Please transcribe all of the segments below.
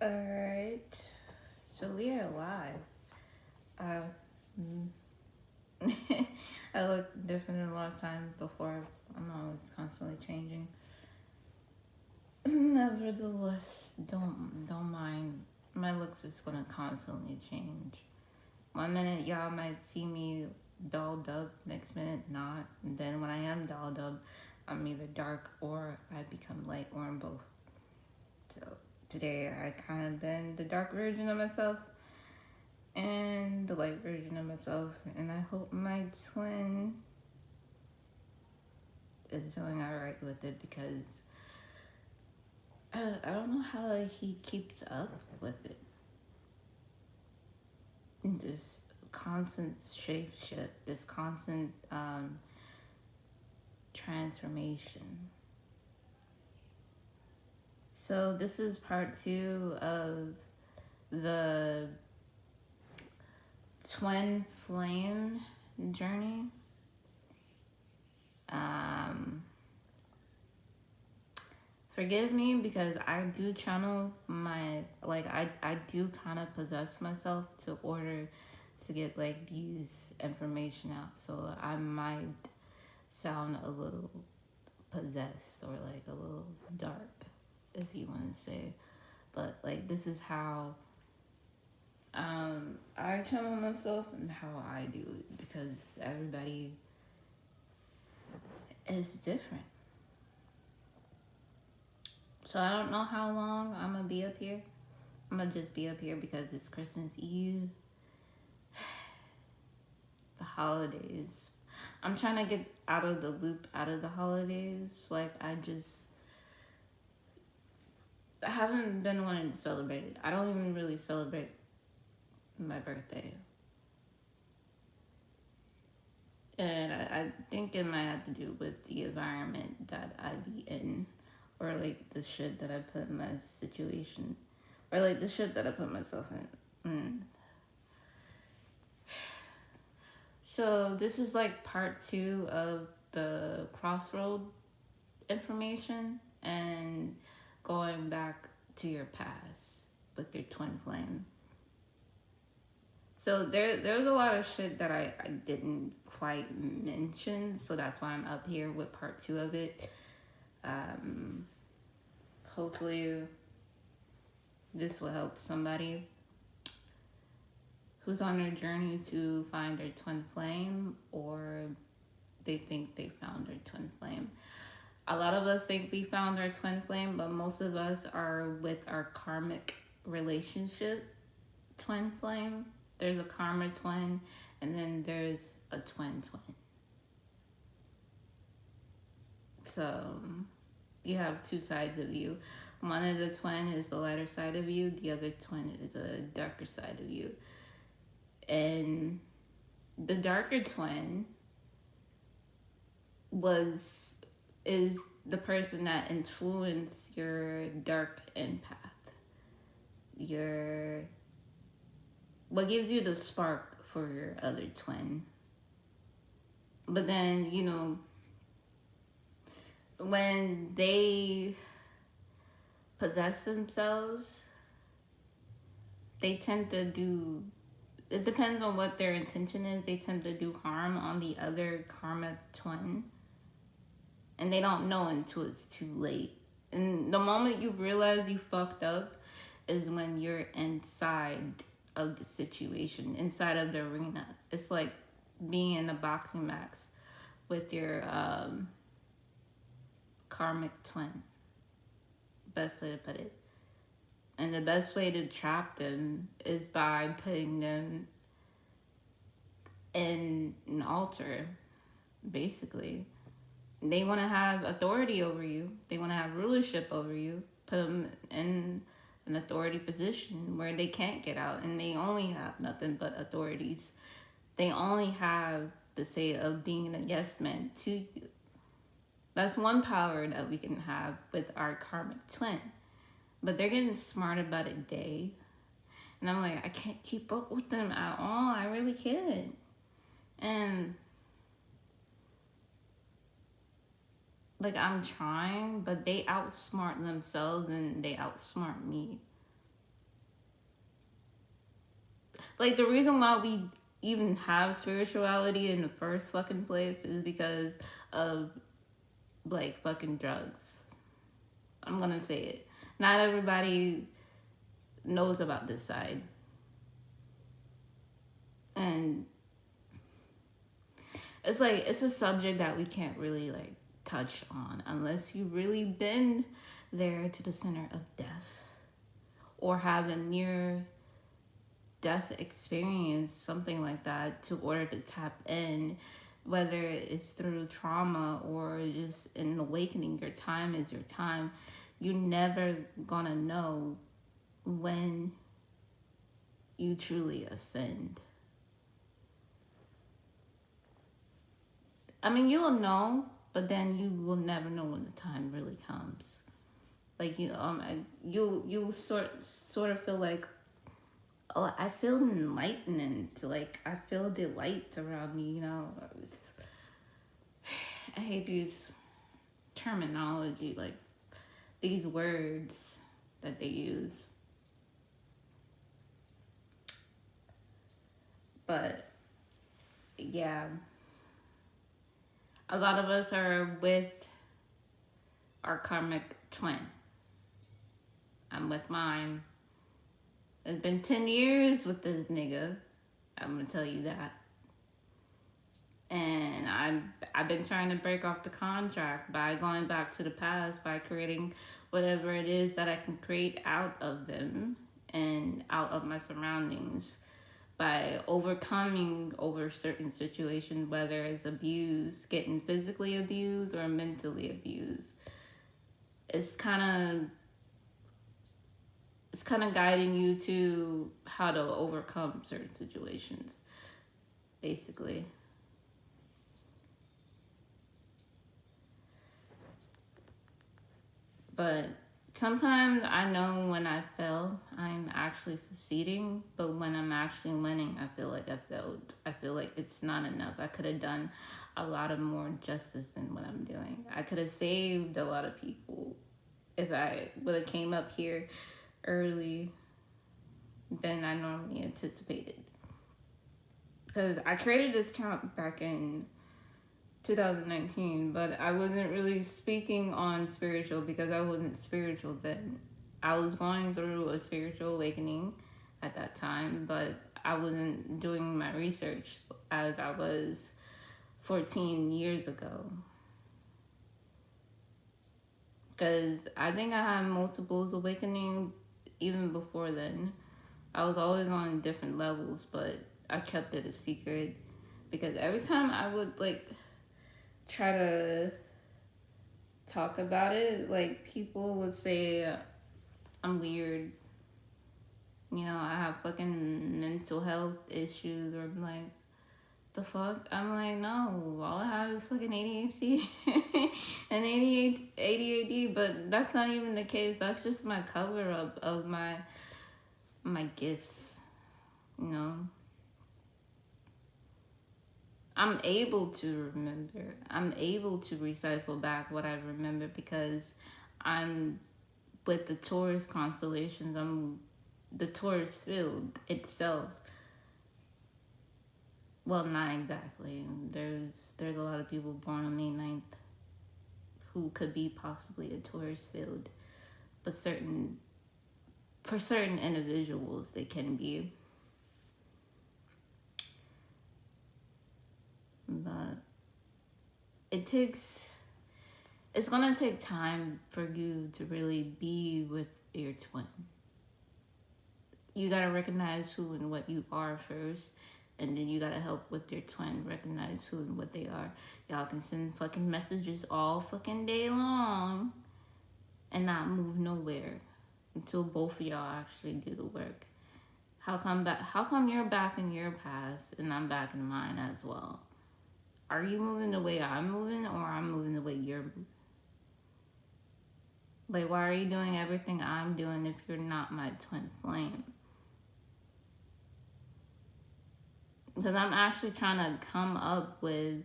Alright, so we are live. I look different than last time before. I'm always constantly changing. Nevertheless, don't mind. My looks is gonna constantly change. One minute y'all might see me dolled up, next minute not. And then when I am dolled up, I'm either dark or I become light or I'm both. So today I kind of been the dark version of myself and the light version of myself, and I hope my twin is doing alright with it because I don't know how he keeps up with it. This constant shape shift, this constant transformation. So this is part 2 of the twin flame journey. Forgive me because I do channel my, I do kind of possess myself to order to get like these information out. So I might sound a little possessed or like a little dark, if you want to say. But like this is how I channel myself and how I do it because everybody is different. So I don't know how long I'm gonna be up here. I'm gonna just be up here because it's Christmas Eve. The holidays. I'm trying to get out of the loop, out of the holidays. Like I haven't been wanting to celebrate it. I don't even really celebrate my birthday. And I think it might have to do with the environment that I be in. Or like the shit that I put in my situation. Or like the shit that I put myself in. So this is like part 2 of the crossroad information and going back to your past with your twin flame. So there's a lot of shit that I didn't quite mention, so that's why I'm up here with part 2 of it. Hopefully this will help somebody who's on their journey to find their twin flame, or they think they found their twin flame. A lot of us think we found our twin flame, but most of us are with our karmic relationship twin flame. There's a karma twin, and then there's a twin twin. So you have 2 sides of you. One of the twin is the lighter side of you. The other twin is a darker side of you. And the darker twin is the person that influenced your dark empath. What gives you the spark for your other twin. But then, when they possess themselves, they tend to do, it depends on what their intention is, they tend to do harm on the other karma twin. And they don't know until it's too late. And the moment you realize you fucked up is when you're inside of the situation, inside of the arena. It's like being in a boxing match with your karmic twin. Best way to put it. And the best way to trap them is by putting them in an altar, basically. They want to have authority over you. They want to have rulership over you. Put them in an authority position where they can't get out, and they only have nothing but authorities. They only have the say of being a yes man to you. That's one power that we can have with our karmic twin. But they're getting smarter by the day. And I'm like, I can't keep up with them at all. I really can't. And like I'm trying, but they outsmart themselves and they outsmart me. like the reason why we even have spirituality in the first fucking place is because of like fucking drugs. I'm gonna say it. Not everybody knows about this side. And it's like it's a subject that we can't really like touch on unless you really been there to the center of death or have a near death experience, something like that, to order to tap in, whether it's through trauma or just an awakening. Your time is your time. You're never gonna know when you truly ascend. I mean, you'll know, but then you will never know when the time really comes. Like you sort of feel like, oh, I feel enlightenment. Like I feel delight around me. You know, I hate these terminology, like these words that they use. But yeah, a lot of us are with our karmic twin. I'm with mine. It's been 10 years with this nigga. I'm gonna tell you that. And I've been trying to break off the contract by going back to the past, by creating whatever it is that I can create out of them and out of my surroundings, by overcoming over certain situations, whether it's abuse, getting physically abused or mentally abused. It's kind of guiding you to how to overcome certain situations, basically. But sometimes I know when I fail, I'm actually succeeding. But when I'm actually winning, I feel like I failed. I feel like it's not enough. I could have done a lot of more justice than what I'm doing. I could have saved a lot of people if I would have came up here early than I normally anticipated. Because I created this account back in 2019, but I wasn't really speaking on spiritual because I wasn't spiritual then. I was going through a spiritual awakening at that time, but I wasn't doing my research as I was 14 years ago. Because I think I had multiple awakenings even before then. I was always on different levels, but I kept it a secret because every time I would like try to talk about it, like people would say I'm weird. You know, I have fucking mental health issues, or I'm like, the fuck? I'm like, no, all I have is fucking ADHD and ADHD, but that's not even the case. That's just my cover up of my gifts, you know. I'm able to remember. I'm able to recycle back what I remember because I'm with the Taurus constellations. I'm the Taurus field itself. Well, not exactly. There's a lot of people born on May 9th who could be possibly a Taurus field, but for certain individuals they can be. But it's gonna take time for you to really be with your twin. You gotta recognize who and what you are first, and then you gotta help with your twin recognize who and what they are. Y'all can send fucking messages all fucking day long and not move nowhere until both of y'all actually do the work. How come you're back in your past and I'm back in mine as well? Are you moving the way I'm moving, or I'm moving the way you're moving? Like, why are you doing everything I'm doing if you're not my twin flame? Because I'm actually trying to come up with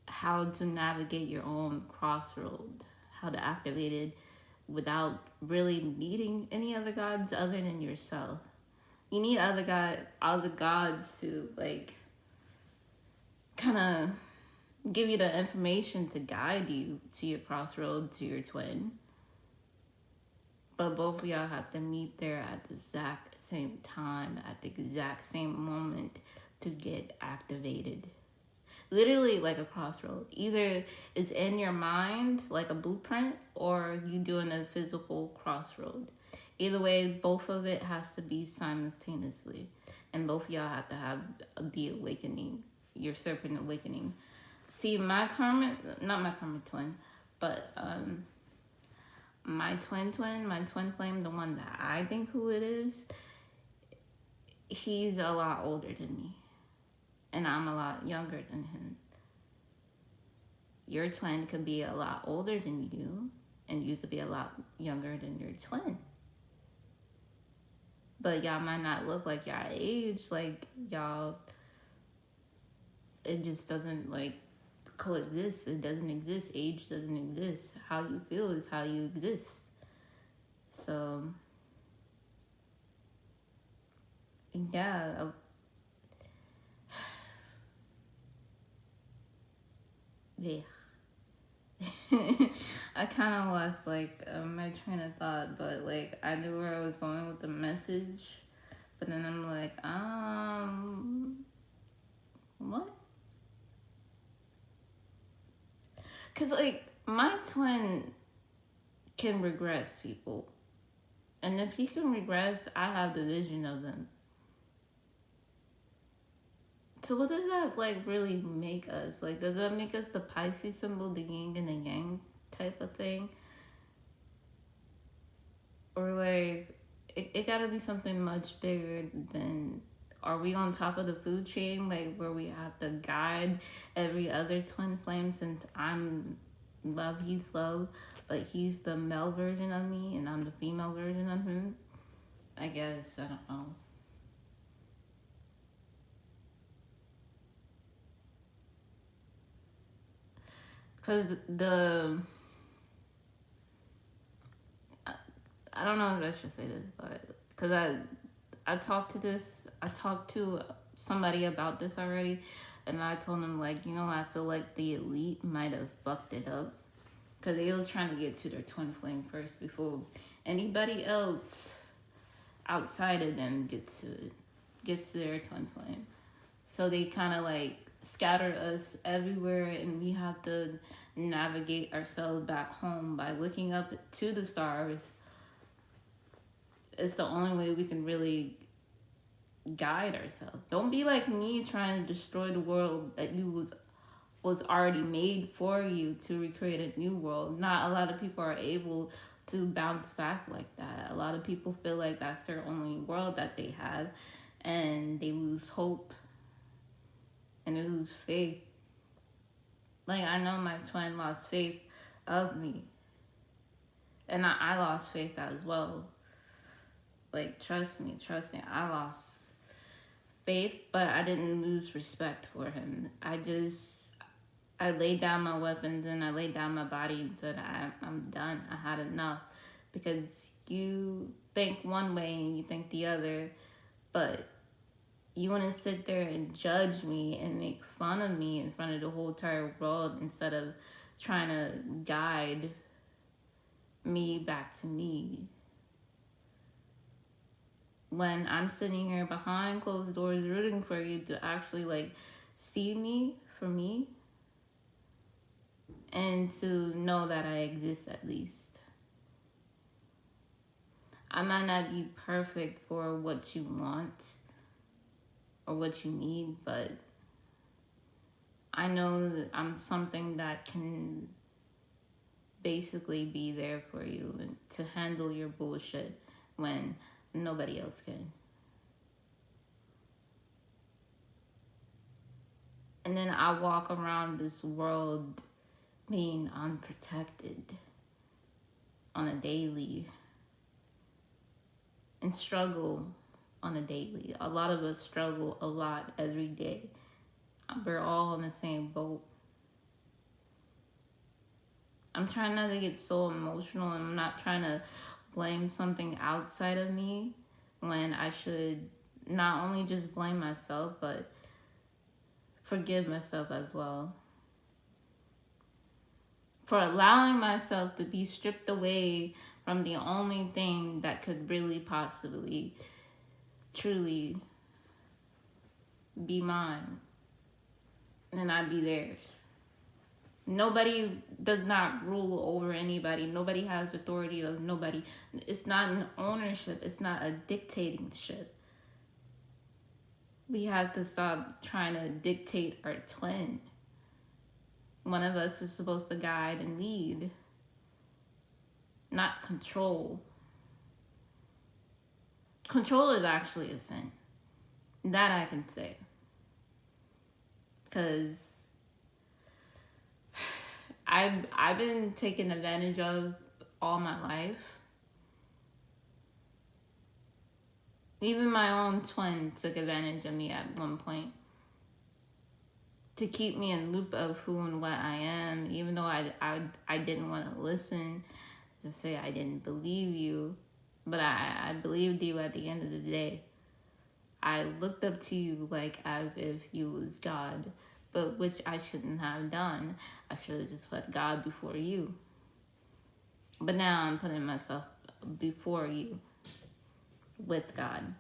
how to navigate your own crossroad, how to activate it without really needing any other gods other than yourself. You need other gods to like kind of give you the information to guide you to your crossroad, to your twin. But both of y'all have to meet there at the exact same time, at the exact same moment to get activated. Literally like a crossroad. Either it's in your mind, like a blueprint, or you doing a physical crossroad. Either way, both of it has to be simultaneously. And both of y'all have to have the awakening, your serpent awakening. See, not my karma twin, but my twin, my twin flame, the one that I think who it is, he's a lot older than me. And I'm a lot younger than him. Your twin could be a lot older than you, and you could be a lot younger than your twin. But y'all might not look like y'all age, like y'all, it just doesn't like coexist. It doesn't exist. Age doesn't exist. How you feel is how you exist. So, yeah. Yeah. I kind of lost like my train of thought, but like I knew where I was going with the message, but then I'm like, what? Cause like my twin can regress people, and if he can regress, I have the vision of them. So what does that like really make us? Like, does that make us the Pisces symbol, the yin and the yang type of thing? Or like, it gotta be something much bigger than, are we on top of the food chain, like where we have to guide every other twin flame, since I'm love, he's love, but he's the male version of me and I'm the female version of him? I guess, I don't know. Cause I don't know if I should say this, but because I talked to somebody about this already, and I told them like, I feel like the elite might have fucked it up, because they was trying to get to their twin flame first before anybody else outside of them gets to their twin flame. So they kind of like scattered us everywhere, and we have to navigate ourselves back home by looking up to the stars. It's the only way we can really guide ourselves. Don't be like me trying to destroy the world that you was already made for you to recreate a new world. Not a lot of people are able to bounce back like that. A lot of people feel like that's their only world that they have, and they lose hope and they lose faith. Like, I know my twin lost faith of me, and I lost faith as well. Like, trust me, I lost faith, but I didn't lose respect for him. I laid down my weapons and I laid down my body and said, I'm done. I had enough. Because you think one way and you think the other, but you want to sit there and judge me and make fun of me in front of the whole entire world, instead of trying to guide me back to me. When I'm sitting here behind closed doors rooting for you to actually like see me for me, and to know that I exist at least. I might not be perfect for what you want or what you need, but I know that I'm something that can basically be there for you and to handle your bullshit when nobody else can. And then I walk around this world being unprotected on a daily, and struggle on a daily. A lot of us struggle a lot every day. We're all in the same boat. I'm trying not to get so emotional, and I'm not trying to blame something outside of me when I should not only just blame myself, but forgive myself as well. For allowing myself to be stripped away from the only thing that could really possibly, truly be mine, and not be theirs. Nobody does not rule over anybody. Nobody has authority of nobody. It's not an ownership. It's not a dictatorship. We have to stop trying to dictate our twin. One of us is supposed to guide and lead, not control. Control is actually a sin. That I can say. Because I've been taken advantage of all my life. Even my own twin took advantage of me at one point to keep me in loop of who and what I am, even though I didn't want to listen, to say I didn't believe you, but I believed you at the end of the day. I looked up to you like as if you was God, but which I shouldn't have done. I should have just put God before you. But now I'm putting myself before you with God.